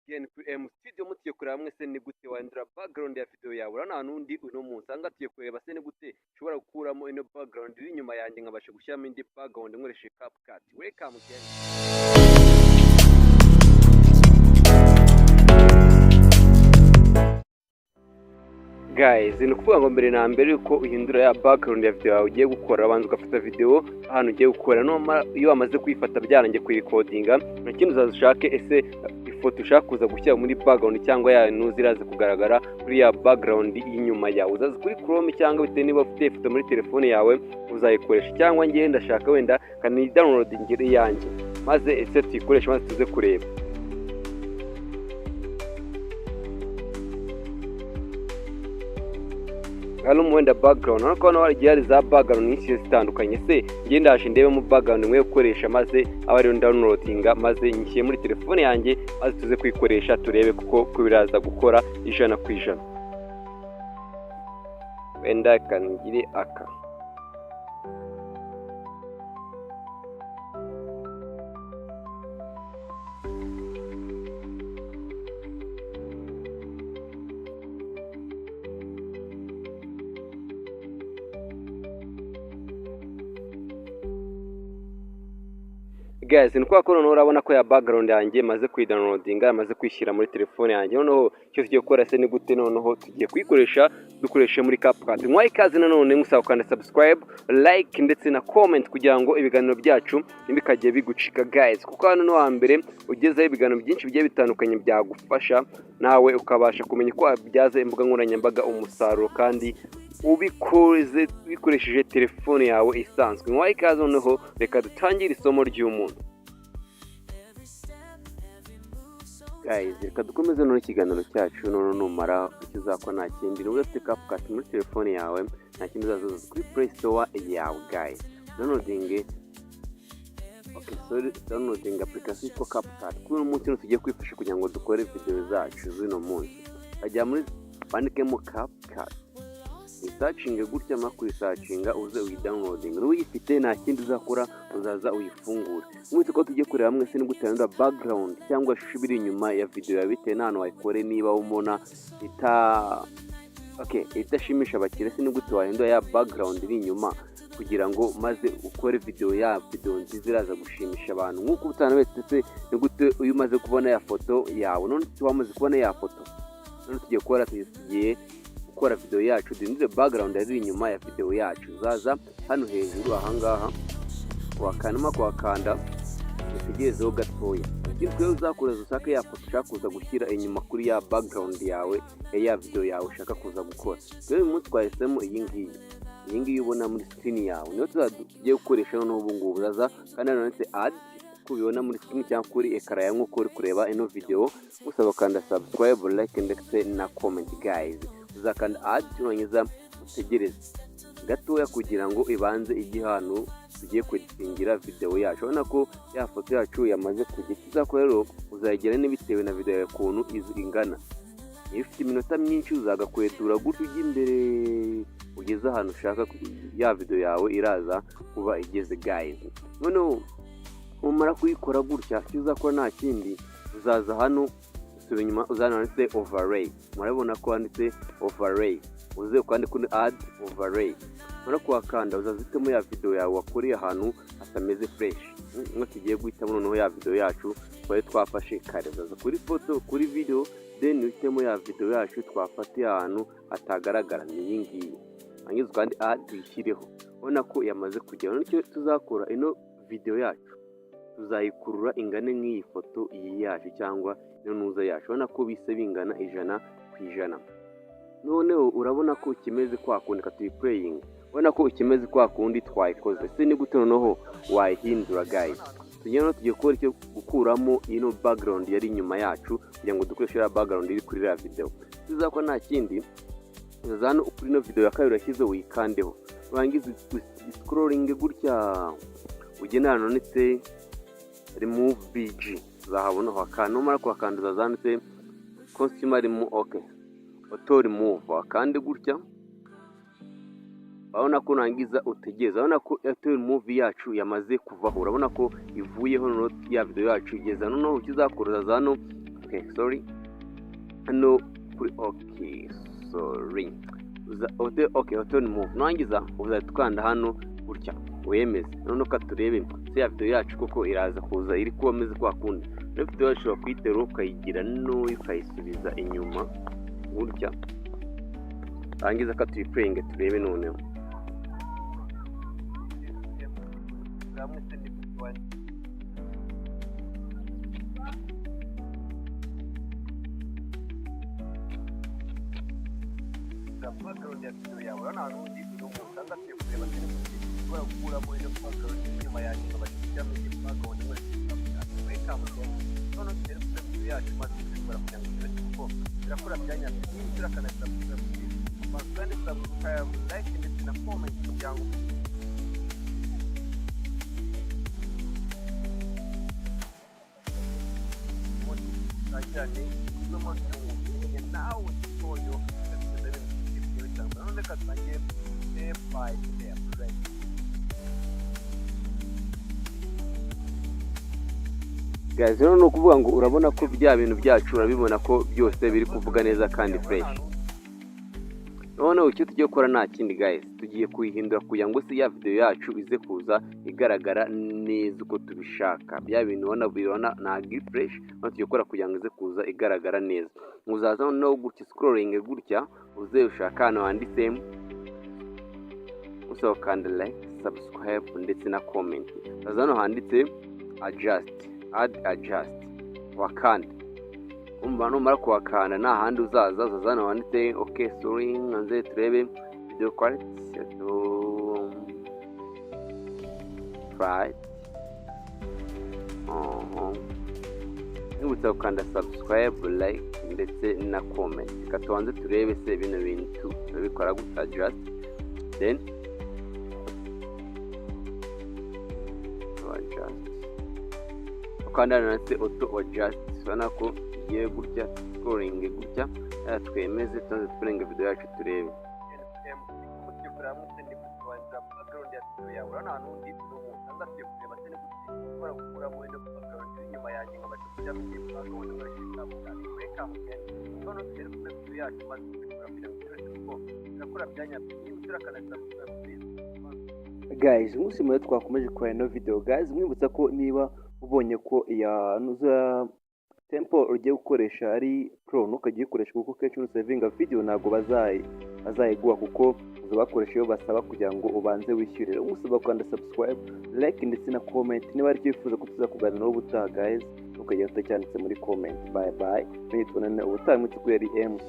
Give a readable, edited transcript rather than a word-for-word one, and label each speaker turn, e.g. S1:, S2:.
S1: again studio mutiye kureba mwese ni gute wahindura background ya video yawe urana nundi uno munsi anga tuye kureba se ni gute ushobora gukuramo ino background iri inyuma yanjye nkabasha gushyiramo indi background nkoresheje CapCut. Welcome again. Guys, ni kuvuga ngo mbere na mbere uko uhindura ya background ya video yawe ugiye gukora abanza ugafata video ahantu ugiye gukora no iyo wamaze kuyifata byarangiye kuyikodinga nakindi uzazushake ese ifoto ushaka kuza gushyira muri background cyangwa ya nuziraze kugaragara kuri ya background y'inyuma yawe uzaza kuri Chrome cyangwa bite niba ufite ifoto muri telefone yawe uzayikoresha cyangwa ngiye ndashaka wenda kani download ingire yanjye maze ese tuyikoresha maze tuze kureba. Hano mwenda background ariko hano hari gihari za background nyinshi zitandukanye se ngiye ndaje ndebe mu background mwe gukoresha maze abari downloadinga maze nyishyire muri telefone yanjye maze tuze kuyikoresha turebe kuko biraza gukora 100%. Wenda kanigire aka guys, ni kwa kono urabona ko ya background yanjye maze kuyidownloadinga maze kwishyira muri telefone yanjye noneho cyo tugiye gukora se ni gute noneho tugiye kuyikoresha dukoreshe muri CapCut. Mwaye kazi nanone musaba kandi subscribe, like ndetse na comment kugira ngo ibiganiro byacu nibikagiye bigucika guys, kuko hano no hambere ugezeho ibiganiro byinshi bigiye bitandukanye byagufasha nawe ukabasha kumenya ko byaza imbuga nkoranyambaga umusaruro kandi ubikoresheje telefone yawe isanzwe. Mwaye kazi noneho reka dutangire isomo ry'umuntu. Guys, reka dukomeze none ikiganiro cyacu none numara ukizakora nta kindi nubwo ufite CapCut muri telefone yawe nta kindi uzazoza kuri Play Store yawe guys. Downloading downloading application yitwa CapCut. Kuri uyu munsi tugiye kwifasha kugira ngo dukore video zacu zino munsi. Ajya muri bandikemo CapCut. Searching gutya makuri searching uze uyidownloading uyifite nta kindi uzakora uzaza uyifungura. Mwite ko tujye kureba hamwe se ni gutanda background cyangwa shibiri inyuma ya video ya bite nano wayikore niba umona itashimisha abakire se ni gute wahindura ya background iri inyuma kugira ngo maze ukore video nziza iraza gushimisha abantu nkuko utana wese se ni gute uyu maze kubona ya foto yawe none wamaze kubona ya foto none tugiye gukora tugiye gukora video yacu dindire background ari inyuma ya video yacu zaza hano hejuru ahangaha wakanda utegerezeho gatoya ikindi uzakora usaka ya foto ushaka kuza gushyira inyuma kuri ya background yawe ya video yawe ushaka kuza gukora. Rero umunsi twahisemo iyi ngiyi ubona muri screen yawe niyo tugiye gukoresha noneho ubu ngubu zaza kandi nanone add kubibona muri screen cyangwa kuri ekara yawe nkuko uri kureba ino video usaba kanda subscribe, like ndetse na comment guys. Uzakanda add urangeza utegereze gatoya kugira ngo ibanze igihano tugiye kweditingira video yacu. Urabona ko ya foto yacu yamaze kujya kizakora rero uzayigera n'ibitewe na video yawe kuntu izingana. Ifite iminota myinshi uzagakwedura gutyo ujye imbere ugeze ahantu ushaka ya video yawe iraza kuba igeze guys. Noneho umara kuyikora gutya kizakora nta kindi uzaza hano inyuma uzananditse overlay. Murabona ko handitse overlay uze kandi kuri add overlay mara kwakanda uzazitemo ya video yawe wakoreye ahantu atameze fresh nko tugiye guhitamo noneho ya video yacu twari twafashe kare zaza kuri foto kuri video then uhitemo ya video yacu twafatiye ahantu atagaragara ni ngiyi angize kandi add tuyishyireho. Ubona ko yamaze kugera nicyo tuzakora ino video yacu tuzayikurura ingane nk'iyi foto iyi yacu cyangwa nuza yacu. Ubona ko bise bingana 100%. Noneho urabona ko kimeze kwa kundi katuyiplaying. Ubona ko kimeze kwa kundi twayikoze se ni gute noneho wahindura guys. Tugiye gukora icyo gukuramo ino background yari inyuma yacu kugira ngo dukoreshe ya background iri kuri ya video. Tuzakora nta kindi uzazana kuri ino video ya kabiri yashyize uyikandeho urangiza scrolling gutya ugena nanone remove bg zahabona wakanda umara kwakanduza zanitse consumer remove auto remove wakande gutya. Urabona ko nangiza utegeza. Urabona ko auto remove yacu yamaze kuvaho. Urabona ko ivuyeho note ya video yacu igeza noneho ukizakoroza zano okay sorry hano kuri sorry auto move nurangiza uzahita ukanda hano gutya wemeze none ko turebe se ya video yacu koko iraza kuza iri kuba meze kwa kundi rero video yacu ushobora kuyitera ukayigira no ukayisubiza inyuma gutya rangiza ko tuyiplayinge turebe noneho background ya video yawe urabona hano undi usanga tugiye kureba telefone ushobora gukuramo iyo background inyuma yanjye nkabashyira muri background muri CapCut none telefone video yacu maze tukora kugira ngo tubone kuko birakora byanyabyo niba ugira subscribe kandi subscribe like ndetse na comment kugira ngo ajyane n'umuntu nawe utoyo reka tutangiye step by step guys rero ni ukuvuga ngo urabona ko bya bintu byacu urabibona ko byose biri kuvuga neza kandi fresh noneho icyo tugiye gukora nta kindi guys tugiye kuyihindura kugira ngo se ya video yacu ize kuza igaragara neza uko tubishaka bya bintu ubona ntabwo fresh no tugiye gukora kugira ngo ize kuza igaragara neza uzaza no gutya scrolling gutya uze ushaka hano handitse usaba kandi like subscribe ndetse na comment uzaza hano handitse adjust wakanda umva numara kuwakanda nta handi uzaza hano handitse okay sorry nze turebe video quality right nibutsa ukanda subscribe like ndetse na comment katubanze turebe se bino bintu tubikora gutya adjust then adjust ukanda nanse auto adjust sana ko igiye gutya scrolling gutya twemeze tuze turenga video yacu turebe guys umunsi mwe twakomeje kwa ino video guys mwibutsa ko niba ubonye ko ya nuza tempo ugiye gukoresha ari pro nukagiye gukoresha kuko kenshi usavinga video ntago bazayiguha kuko uzabakoresha iyo basaba kugira ngo ubanze wishyurire umusaba kwanda subscribe like ndetse na comment niba ari cyifuza ko tuzakuganira ubutaha guys ukajya utacyanditse muri comment bye bye nitubonana ubutaha mu cyukuri MC